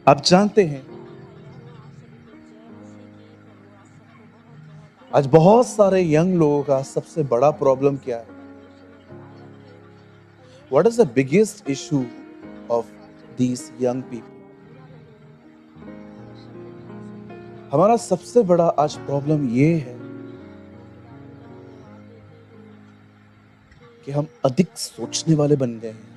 आप जानते हैं, आज बहुत सारे यंग लोगों का सबसे बड़ा प्रॉब्लम क्या है? What is the biggest issue of these young people? हमारा सबसे बड़ा आज प्रॉब्लम ये है कि हम अधिक सोचने वाले बन गए हैं।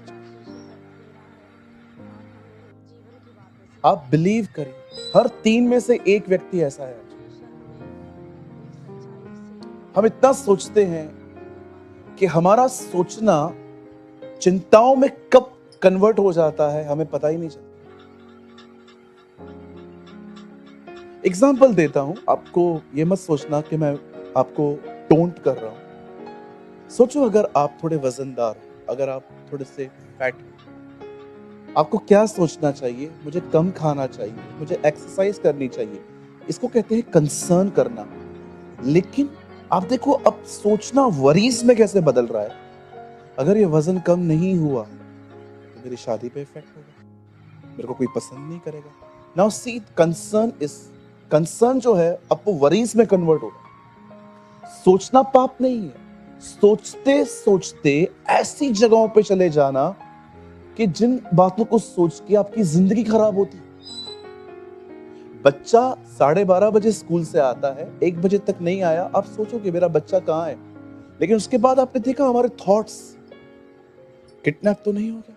आप बिलीव करिए, हर 3 में से 1 व्यक्ति ऐसा है। हम इतना सोचते हैं कि हमारा सोचना चिंताओं में कब कन्वर्ट हो जाता है हमें पता ही नहीं चलता। एग्जाम्पल देता हूं, आपको ये मत सोचना कि मैं आपको टोंट कर रहा हूं। सोचो, अगर आप थोड़े वजनदार हो, अगर आप थोड़े से फैट हो, आपको क्या सोचना चाहिए? मुझे कम खाना चाहिए, मुझे एक्सरसाइज करनी चाहिए। इसको कहते हैं कंसर्न करना। लेकिन आप देखो, अब सोचना वरीज में कैसे बदल रहा है। अगर ये वजन कम नहीं हुआ तो मेरी शादी पे इफेक्ट होगा, मेरे को कोई पसंद नहीं करेगा। नाउ सी, कंसर्न जो है अब वो वरीज में कन्वर्ट होगा। सोचना पाप नहीं है, सोचते सोचते ऐसी जगहों पे चले जाना कि जिन बातों को सोच के आपकी जिंदगी खराब होती है। बच्चा 12:30 बजे स्कूल से आता है, 1 बजे तक नहीं आया, आप सोचो कि मेरा बच्चा कहाँ है। लेकिन उसके बाद आपने देखा हमारे थॉट्स, किडनैप तो नहीं हो गया,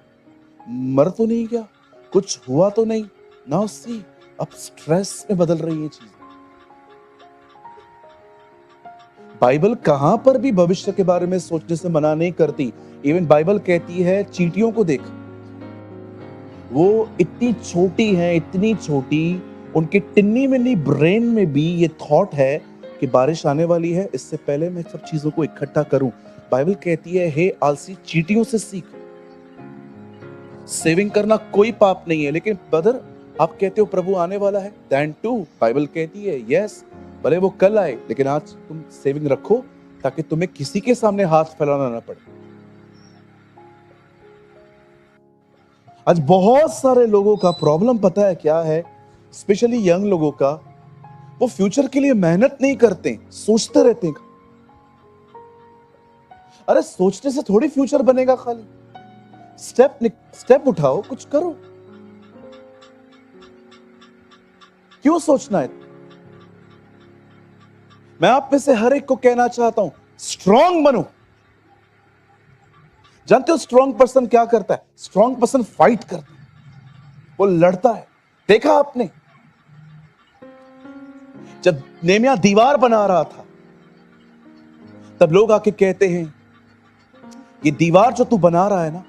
मर तो नहीं गया, कुछ हुआ तो नहीं। नाउ सी, अब स्ट्रेस में बदल रही है चीजें। बाइबल कहां पर भी भविष्य के बारे में सोचने से मना नहीं करती। इवन बाइबल कहती है चींटियों को देख, वो इतनी छोटी है, इतनी छोटी, उनके टिन्नी मिन्नी ब्रेन में भी ये थॉट है कि बारिश आने वाली है, इससे पहले मैं सब चीजों को इकट्ठा करूं। बाइबल कहती है, हे आलसी, चींटियों से सीख। सेविंग करना कोई पाप नहीं है। लेकिन ब्रदर, आप कहते हो प्रभु आने वाला है, दैन टू बाइबल कहती है यस, भले वो कल आए, लेकिन आज तुम सेविंग रखो ताकि तुम्हें किसी के सामने हाथ फैलाना ना पड़े। आज बहुत सारे लोगों का प्रॉब्लम पता है क्या है? स्पेशली यंग लोगों का, वो फ्यूचर के लिए मेहनत नहीं करते, सोचते रहते हैं। अरे सोचने से थोड़ी फ्यूचर बनेगा, खाली स्टेप उठाओ, कुछ करो। क्यों सोचना है? मैं आप में से हर एक को कहना चाहता हूं, स्ट्रांग बनो। जानते हो स्ट्रांग पर्सन क्या करता है? स्ट्रांग पर्सन फाइट करता है, वो लड़ता है। देखा आपने, जब नेमिया दीवार बना रहा था, तब लोग आके कहते हैं, ये दीवार जो तू बना रहा है ना,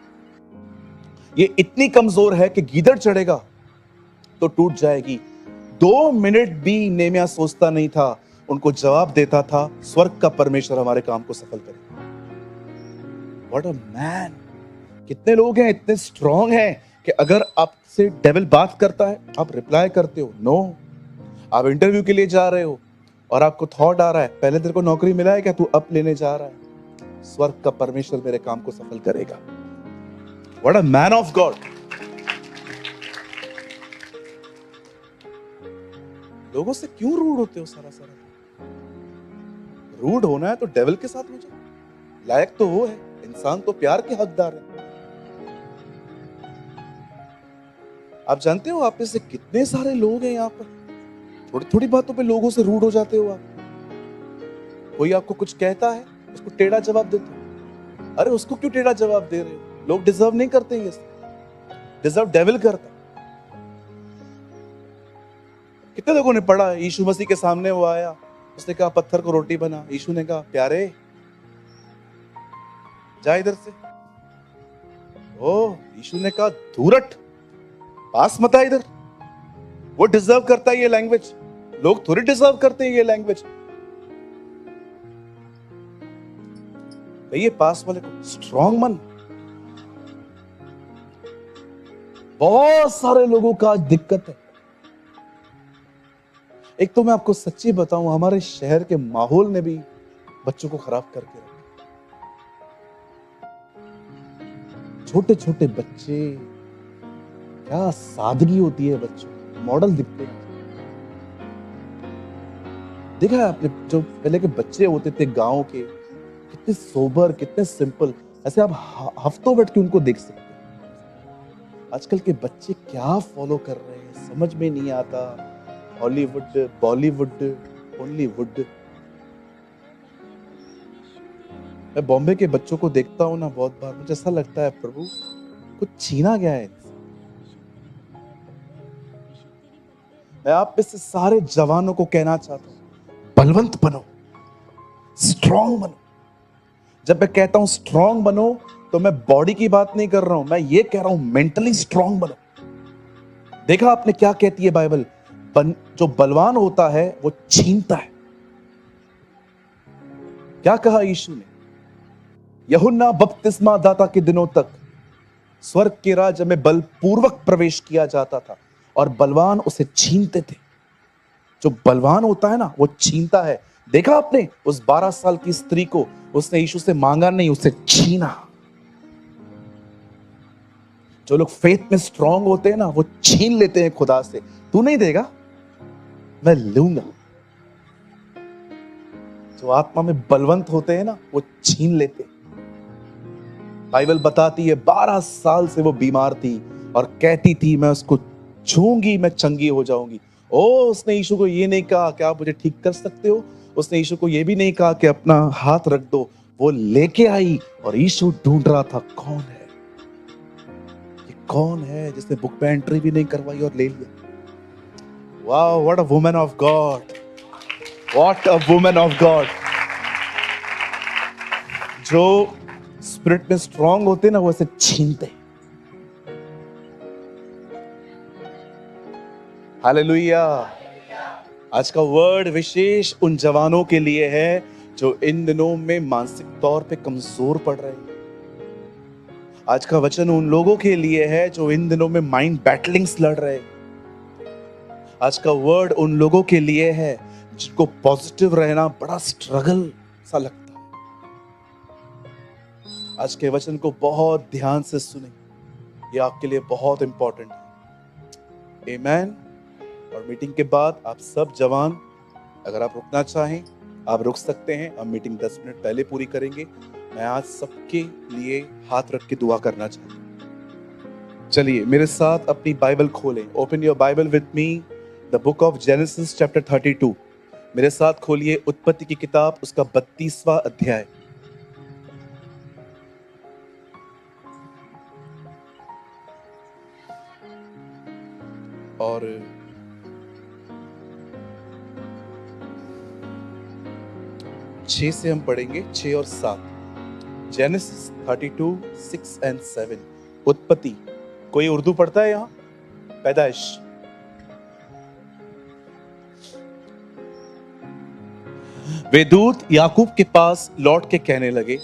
ये इतनी कमजोर है कि गीदड़ चढ़ेगा तो टूट जाएगी। 2 मिनट भी नेमिया सोचता नहीं था, उनको जवाब देता था, स्वर्ग का परमेश्वर हमारे काम को सफल करे। What a man! कितने लोग हैं इतने स्ट्रांग हैं कि अगर आपसे डेविल बात करता है, आप रिप्लाई करते हो नो। आप इंटरव्यू के लिए जा रहे हो और आपको थॉट आ रहा है, पहले तेरे को नौकरी मिला है क्या, तू अप लेने जा रहा है, स्वर्ग का परमेश्वर मेरे काम को सफल करेगा। What a man of God! लोगों से क्यों रूड होते हो? सारा सारा रूड होना है तो डेविल के साथ हो जाओ, लायक तो वो है, इंसान तो प्यार के हकदार है। आप जानते हो आप में से कितने सारे लोग हैं यहाँ पर, थोड़ी थोड़ी बातों पे लोगों से रूड हो जाते हो आप। कोई आपको कुछ कहता है, उसको टेढ़ा जवाब देते हो। अरे उसको क्यों टेढ़ा जवाब दे रहे हो? लोग डिजर्व नहीं करते ये, डिजर्व डेविल करता। कितने लोगों ने पढ़ा, यीशु मसीह के सामने वो आया, उसने कहा पत्थर को रोटी बना। यीशु ने कहा, प्यारे जा इधर से। ओ, यीशु ने कहा, धूरट, पास मत आ इधर। वो डिजर्व करता है ये लैंग्वेज, लोग थोड़ी डिजर्व करते हैं ये लैंग्वेज। ये पास वाले को स्ट्रांग मन। बहुत सारे लोगों का आज दिक्कत है। एक तो मैं आपको सच्ची बताऊं, हमारे शहर के माहौल ने भी बच्चों को खराब करके रखा। छोटे छोटे बच्चे क्या सादगी होती है बच्चों, मॉडल दिखते हैं। देखा है आपने जो पहले के बच्चे होते थे गांव के, कितने सोबर, कितने सिंपल, ऐसे आप हफ्तों बैठ के उनको देख सकते हैं। आजकल के बच्चे क्या फॉलो कर रहे हैं समझ में नहीं आता। Hollywood, Bollywood, only would. मैं बॉम्बे के बच्चों को देखता हूँ ना, बहुत बार मुझे ऐसा लगता है प्रभु कुछ छीना गया है इनसे। मैं आप में से सारे जवानों को कहना चाहता हूँ, बलवंत बनो, स्ट्रांग बनो। जब मैं कहता हूं स्ट्रांग बनो तो मैं बॉडी की बात नहीं कर रहा हूं, मैं ये कह रहा हूं मेंटली स्ट्रांग बनो। देखा आपने क्या कहती है बाइबल, जो बलवान होता है वो छीनता है। क्या कहा यीशु ने, यूहन्ना बपतिस्मा दाता के दिनों तक स्वर्ग के राज्य में बलपूर्वक प्रवेश किया जाता था और बलवान उसे छीनते थे। जो बलवान होता है ना वो छीनता है। देखा आपने उस 12 साल की स्त्री को, उसने यीशु से मांगा नहीं, उसे छीना। जो लोग फेथ में स्ट्रांग होते हैं ना वो छीन लेते हैं खुदा से, तू नहीं देगा मैं लूंगा। जो आत्मा में बलवंत होते हैं ना वो छीन लेते हैं। बाइबल बताती है 12 साल से वो बीमार थी और कहती थी मैं उसको छूंगी मैं चंगी हो जाऊंगी। उसने यीशु को ये नहीं कहा कि आप मुझे ठीक कर सकते हो, उसने यीशु को ये भी नहीं कहा कि अपना हाथ रख दो। वो लेके आई और यीशु ढूंढ रहा था कौन है, ये कौन है जिसने बुक में एंट्री भी नहीं करवाई और ले लिया। Wow, what a woman of God, what a woman of God. जो स्पिरिट में स्ट्रांग होते ना वो ऐसे छीनते। हालेलुया। आज का वर्ड विशेष उन जवानों के लिए है जो इन दिनों में मानसिक तौर पे कमजोर पड़ रहे हैं। आज का वचन उन लोगों के लिए है जो इन दिनों में माइंड बैटलिंग्स लड़ रहे हैं। आज का वर्ड उन लोगों के लिए है जिनको पॉजिटिव रहना बड़ा स्ट्रगल सा लगता है। आज के वचन को बहुत ध्यान से सुने, ये आपके लिए बहुत इंपॉर्टेंट है। आमीन। और मीटिंग के बाद आप सब जवान अगर आप रुकना चाहें आप रुक सकते हैं। हम मीटिंग 10 मिनट पहले पूरी करेंगे। मैं आज सबके लिए हाथ रख के दुआ करना चाहता हूं। चलिए मेरे साथ अपनी बाइबल खोलें। Open your Bible with me, the book of genesis chapter 32। मेरे साथ खोलिए उत्पत्ति की किताब, उसका 32वां अध्याय। और 6 से हम पढ़ेंगे, 6 और 7। Genesis 32, 6 and 7। उत्पत्ति। कोई उर्दू पढ़ता है यहां? पैदाइश। वे दूत याकूब के पास लौट के कहने लगे,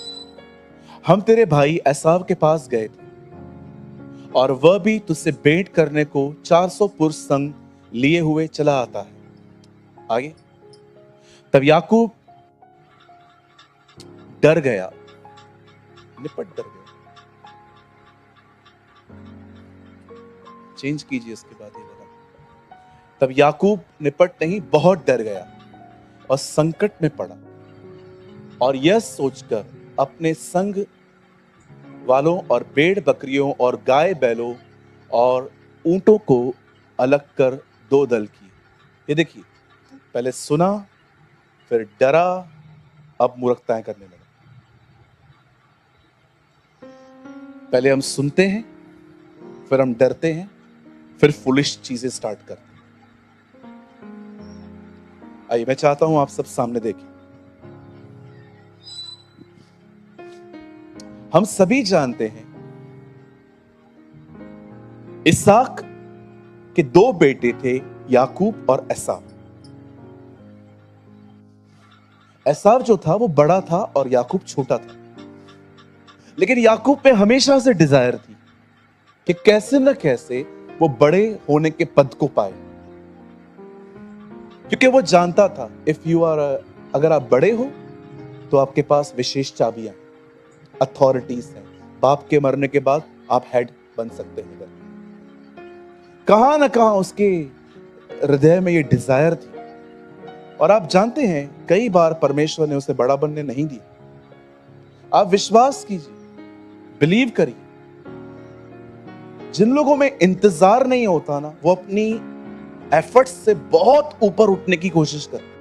हम तेरे भाई एसाव के पास गए थे और वह भी तुझसे भेंट करने को 400 पुरुष संग लिए हुए चला आता है। आगे। तब याकूब डर गया, निपट डर गया। चेंज कीजिए इसके बाद ये बता। तब याकूब निपट नहीं, बहुत डर गया और संकट में पड़ा और यह सोचकर अपने संग वालों और भेड़ बकरियों और गाय बैलों और ऊंटों को अलग कर 2 दल किए। ये देखिए, पहले सुना फिर डरा, अब मूर्खताएं करने लगा। पहले हम सुनते हैं, फिर हम डरते हैं, फिर फुलिश चीजें स्टार्ट करते हैं। आइए मैं चाहता हूं आप सब सामने देखें। हम सभी जानते हैं इसहाक के 2 बेटे थे, याकूब और एसाव। एसाव जो था वो बड़ा था और याकूब छोटा था। लेकिन याकूब पे हमेशा से डिजायर थी कि कैसे न कैसे वो बड़े होने के पद को पाए, क्योंकि वो जानता था अगर आप बड़े हो तो आपके पास विशेष चाबियां, अथॉरिटीज हैं। बाप के मरने के बाद आप हेड बन सकते हैं। कहां ना कहां उसके हृदय में ये डिजायर थी। और आप जानते हैं कई बार परमेश्वर ने उसे बड़ा बनने नहीं दिया। आप विश्वास कीजिए, बिलीव करिए, जिन लोगों में इंतजार नहीं होता ना, वो अपनी एफर्ट्स से बहुत ऊपर उठने की कोशिश करते।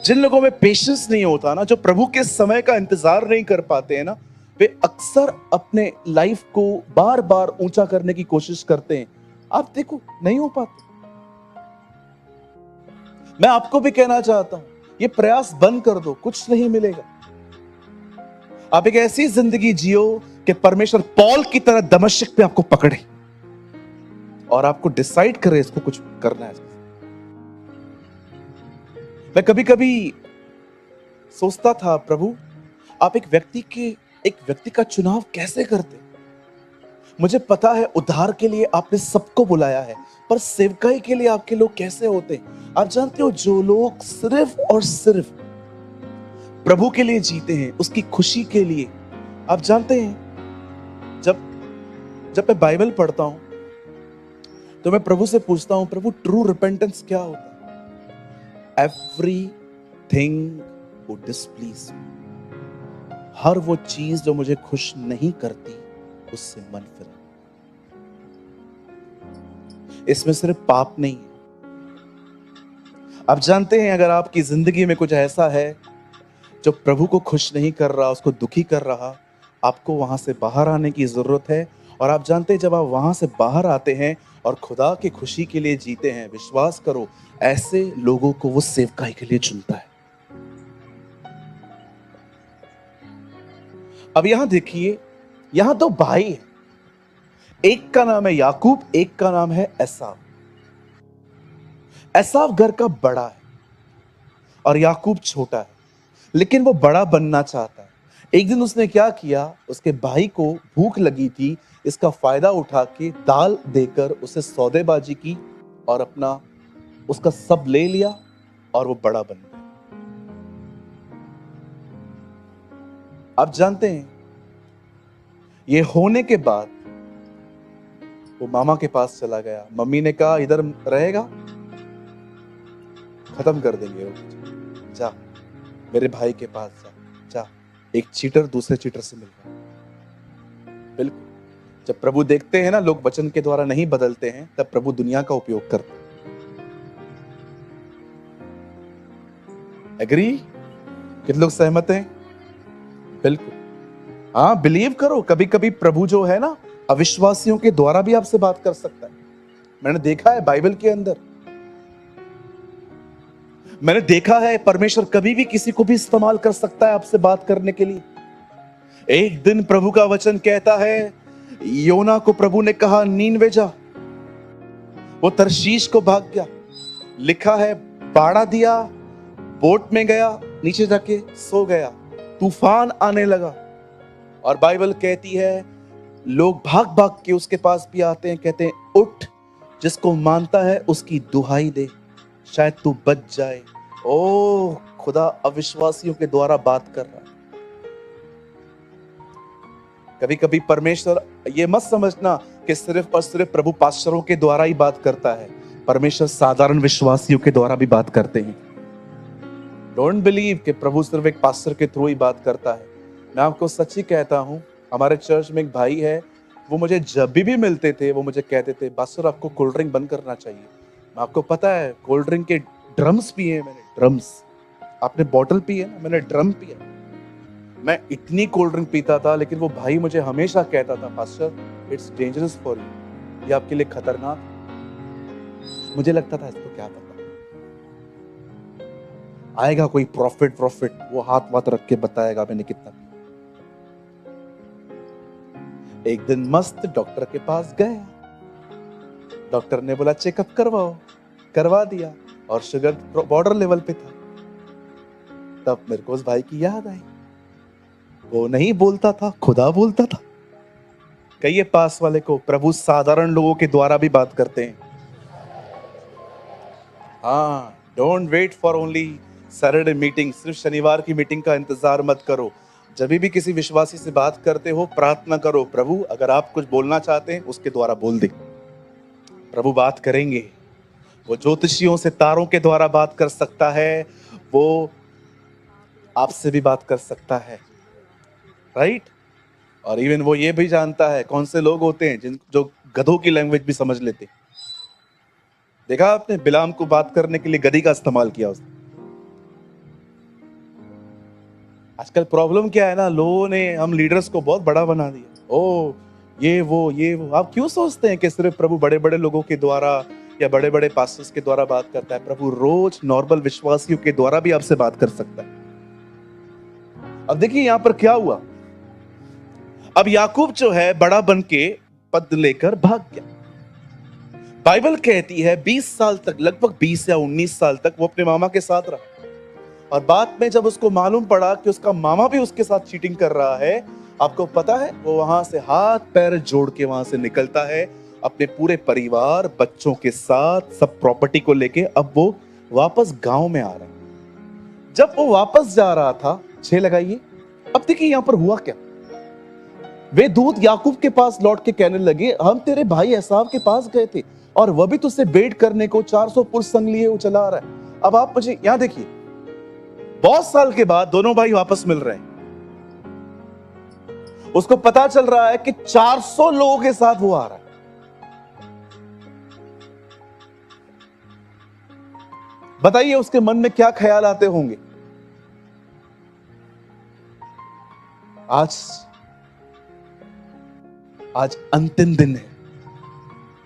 जिन लोगों में पेशेंस नहीं होता ना, जो प्रभु के समय का इंतजार नहीं कर पाते हैं ना, वे अक्सर अपने लाइफ को बार बार ऊंचा करने की कोशिश करते हैं। आप देखो, नहीं हो पाते। मैं आपको भी कहना चाहता हूं, ये प्रयास बंद कर दो, कुछ नहीं मिलेगा। आप एक ऐसी जिंदगी जियो कि परमेश्वर पॉल की तरह दमिश्क पे आपको पकड़े और आपको डिसाइड करे इसको कुछ करना है। मैं कभी कभी सोचता था, प्रभु आप एक व्यक्ति का चुनाव कैसे करते? मुझे पता है उद्धार के लिए आपने सबको बुलाया है, पर सेवकाई के लिए आपके लोग कैसे होते हैं? आप जानते हो, जो लोग सिर्फ और सिर्फ प्रभु के लिए जीते हैं, उसकी खुशी के लिए। आप जानते हैं, जब मैं बाइबल पढ़ता हूं तो मैं प्रभु से पूछता हूं, प्रभु ट्रू रिपेंटेंस क्या होता है? एवरीथिंग वो डिसप्लीज, हर वो चीज जो मुझे खुश नहीं करती उससे मन फिरा। इसमें सिर्फ पाप नहीं है। आप जानते हैं, अगर आपकी जिंदगी में कुछ ऐसा है जो प्रभु को खुश नहीं कर रहा, उसको दुखी कर रहा, आपको वहां से बाहर आने की जरूरत है। और आप जानते हैं, जब आप वहां से बाहर आते हैं और खुदा की खुशी के लिए जीते हैं, विश्वास करो, ऐसे लोगों को वो सेवकाई के लिए चुनता है। अब यहां देखिए, यहां दो भाई हैं, एक का नाम है याकूब, एक का नाम है एसाव। एसाव घर का बड़ा है और याकूब छोटा है, लेकिन वो बड़ा बनना चाहता है। एक दिन उसने क्या किया, उसके भाई को भूख लगी थी, इसका फायदा उठा के दाल देकर उसे सौदेबाजी की और उसका सब ले लिया और वो बड़ा बन गया। आप जानते हैं, ये होने के बाद वो मामा के पास चला गया। मम्मी ने कहा, इधर रहेगा खत्म कर देंगे, जा मेरे भाई के पास जा। एक चीटर दूसरे चीटर से मिल रहा। बिल्कुल, जब प्रभु देखते हैं ना लोग वचन के द्वारा नहीं बदलते हैं, तब प्रभु दुनिया का उपयोग करते हैं। एग्री? कितने लोग सहमत हैं? बिल्कुल, हाँ, बिलीव करो। कभी कभी प्रभु जो है ना, अविश्वासियों के द्वारा भी आपसे बात कर सकता है। मैंने देखा है बाइबल के अंदर, मैंने देखा है परमेश्वर कभी भी किसी को भी इस्तेमाल कर सकता है आपसे बात करने के लिए। एक दिन प्रभु का वचन कहता है, योना को प्रभु ने कहा नीनवे जा, वो तरशीश को भाग गया। लिखा है बाड़ा दिया, बोट में गया, नीचे जाके सो गया, तूफान आने लगा। और बाइबल कहती है लोग भाग भाग के उसके पास भी आते हैं, कहते हैं उठ, जिसको मानता है उसकी दुहाई दे, शायद तू बच जाए। ओ खुदा अविश्वासियों के द्वारा बात कर रहा है। कभी कभी परमेश्वर, ये मत समझना कि सिर्फ और सिर्फ प्रभु पास्टरों के द्वारा ही बात करता है। परमेश्वर साधारण विश्वासियों के द्वारा भी बात करते हैं। डोंट बिलीव कि प्रभु सिर्फ एक पास्टर के थ्रू ही बात करता है। मैं आपको सच्ची कहता हूं, हमारे चर्च में एक भाई है, वो मुझे जब भी मिलते थे वो मुझे कहते थे, पास्टर आपको कोल्ड ड्रिंक बंद करना चाहिए। आपको पता है, कोल्ड ड्रिंक के ड्रम्स पिए मैंने, ड्रम्स। आपने बॉटल पी है ना, मैंने ड्रम पिया। मैं इतनी कोल्ड ड्रिंक पीता था, लेकिन वो भाई मुझे हमेशा कहता था, pastor it's dangerous for you, ये आपके लिए खतरनाक। मुझे लगता था इसको क्या पता, आएगा कोई प्रॉफिट, वो हाथ वाथ रख के बताएगा मैंने कितना पिया। एक दिन मस्त डॉक्टर के पास गया, डॉक्टर ने बोला चेकअप करवाओ, करवा दिया और शुगर बॉर्डर लेवल पे था। तब मेरे को उस भाई की याद आई, वो नहीं बोलता था, खुदा बोलता था। कहिए पास वाले को, प्रभु साधारण लोगों के द्वारा भी बात करते हैं। हाँ, don't wait for only Saturday meeting, सिर्फ शनिवार की मीटिंग का इंतजार मत करो। जब भी किसी विश्वासी से बात करते हो, प्रार्थना करो, प्रभु अगर आप कुछ बोलना चाहते हैं उसके द्वारा बोल दे। प्रभु बात करेंगे। वो ज्योतिषियों से तारों के द्वारा बात कर सकता है, वो आपसे भी बात कर सकता है, राइट? और इवन वो ये भी जानता है कौन से लोग होते हैं जो गधों की लैंग्वेज भी समझ लेते। देखा आपने बिलाम को बात करने के लिए गधी का इस्तेमाल किया उसने। आजकल प्रॉब्लम क्या है ना, लोगों ने हम लीडर्स को बहुत बड़ा बना दिया। ओ ये वो आप क्यों सोचते हैं कि सिर्फ प्रभु बड़े बड़े लोगों के द्वारा या बड़े बड़े पास्टर्स के द्वारा बात करता है? प्रभु रोज नॉर्मल विश्वासियों के द्वारा भी आपसे बात कर सकता है। अब देखिए यहां पर क्या हुआ। अब याकूब जो है बड़ा बन के पद लेकर भाग गया। बाइबल कहती है 20 साल तक, लगभग 20 या 19 साल तक वो अपने मामा के साथ रहा। और बाद में जब उसको मालूम पड़ा कि उसका मामा भी उसके साथ चीटिंग कर रहा है, आपको पता है वो वहां से हाथ पैर जोड़ के वहां से निकलता है अपने पूरे परिवार, बच्चों के साथ, सब प्रॉपर्टी को लेके। अब वो वापस गांव में आ रहा है। जब वो वापस जा रहा था, 6 लगाइए। अब देखिए यहां पर हुआ क्या। वे दूत याकूब के पास लौट के कहने लगे, हम तेरे भाई एसाव के पास गए थे और वह भी तुझसे भेंट करने को 400 पुरुष संग लिए वो चला आ रहा है। अब आप मुझे यहां देखिए, बहुत साल के बाद दोनों भाई वापस मिल रहे हैं। उसको पता चल रहा है कि 400 लोगों के साथ वो आ रहा है। बताइए उसके मन में क्या ख्याल आते होंगे। आज अंतिम दिन है,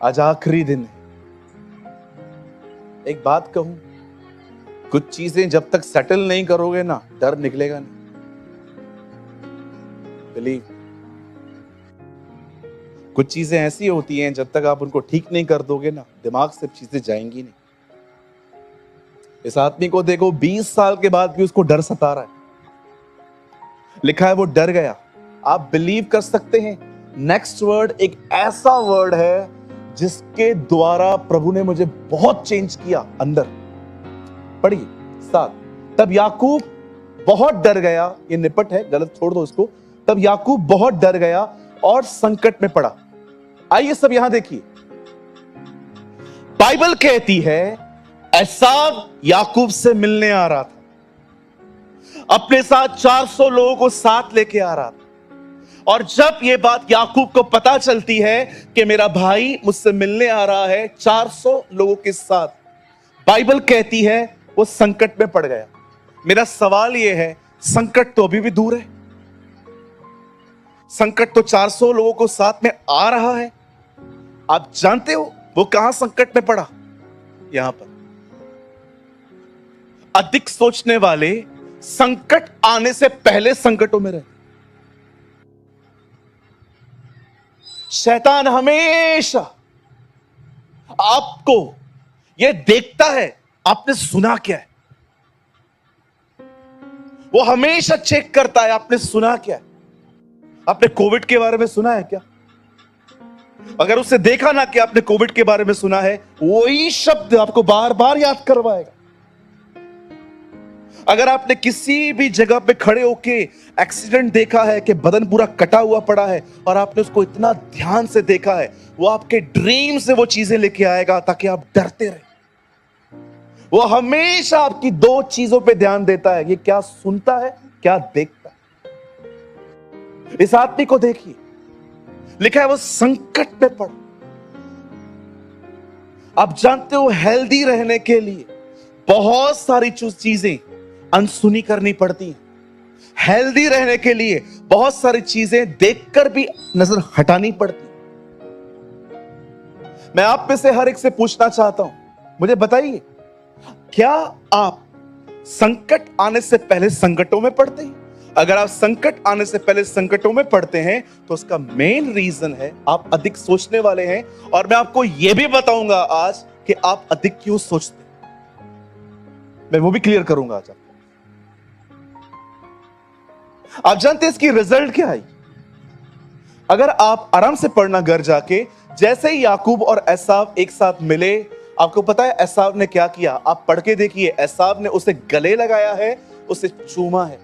आज आखिरी दिन है। एक बात कहूं, कुछ चीजें जब तक सेटल नहीं करोगे ना, डर निकलेगा नहीं। बिलीव, कुछ चीजें ऐसी होती हैं जब तक आप उनको ठीक नहीं कर दोगे ना, दिमाग से चीजें जाएंगी नहीं। इस आदमी को देखो, 20 साल के बाद भी उसको डर सता रहा है। लिखा है वो डर गया। आप बिलीव कर सकते हैं, नेक्स्ट वर्ड एक ऐसा वर्ड है जिसके द्वारा प्रभु ने मुझे बहुत चेंज किया अंदर। पढ़िए 7। तब याकूब बहुत डर गया। ये निपट है, गलत छोड़ दो इसको। तब याकूब बहुत डर गया और संकट में पड़ा। आइए सब यहां देखिए, बाइबल कहती है एसाव याकूब से मिलने आ रहा था, अपने साथ 400 लोगों को साथ लेके आ रहा था। और जब ये बात याकूब को पता चलती है कि मेरा भाई मुझसे मिलने आ रहा है 400 लोगों के साथ, बाइबल कहती है वो संकट में पड़ गया। मेरा सवाल ये है, संकट तो अभी भी दूर है, संकट तो 400 लोगों को साथ में आ रहा है। आप जानते हो वो कहां संकट में पड़ा? यहां पर अधिक सोचने वाले संकट आने से पहले संकटों में रहते। शैतान हमेशा आपको यह देखता है आपने सुना क्या है। वो हमेशा चेक करता है आपने सुना क्या है। आपने कोविड के बारे में सुना है क्या? अगर उससे देखा ना कि आपने कोविड के बारे में सुना है, वही शब्द आपको बार बार याद करवाएगा। अगर आपने किसी भी जगह पे खड़े होके एक्सीडेंट देखा है कि बदन पूरा कटा हुआ पड़ा है और आपने उसको इतना ध्यान से देखा है, वो आपके ड्रीम से वो चीजें लेके आएगा ताकि आप डरते रहे। वो हमेशा आपकी 2 चीजों पे ध्यान देता है, ये क्या सुनता है, क्या देखता है। इस आदमी को देखिए, लिखा है वो संकट में पड़ा। आप जानते हो हेल्दी रहने के लिए बहुत सारी चीजें अनसुनी करनी पड़ती हैं। हेल्दी रहने के लिए बहुत सारी चीजें देखकर भी नजर हटानी पड़ती। मैं आप में से हर एक से पूछना चाहता हूं, मुझे बताइए, क्या आप संकट आने से पहले संकटों में पड़ते हैं? अगर आप संकट आने से पहले संकटों में पड़ते हैं तो उसका मेन रीजन है आप अधिक सोचने वाले हैं। और मैं आपको यह भी बताऊंगा आज कि आप अधिक क्यों सोचते हैं, मैं वो भी क्लियर करूंगा आज। आप जानते हैं इसकी रिजल्ट क्या आई? अगर आप आराम से पढ़ना घर जाके, जैसे ही याकूब और एसाव एक साथ मिले, आपको पता है एसाव ने क्या किया? आप पढ़ के देखिए, एसाव ने उसे गले लगाया है, उसे चूमा है।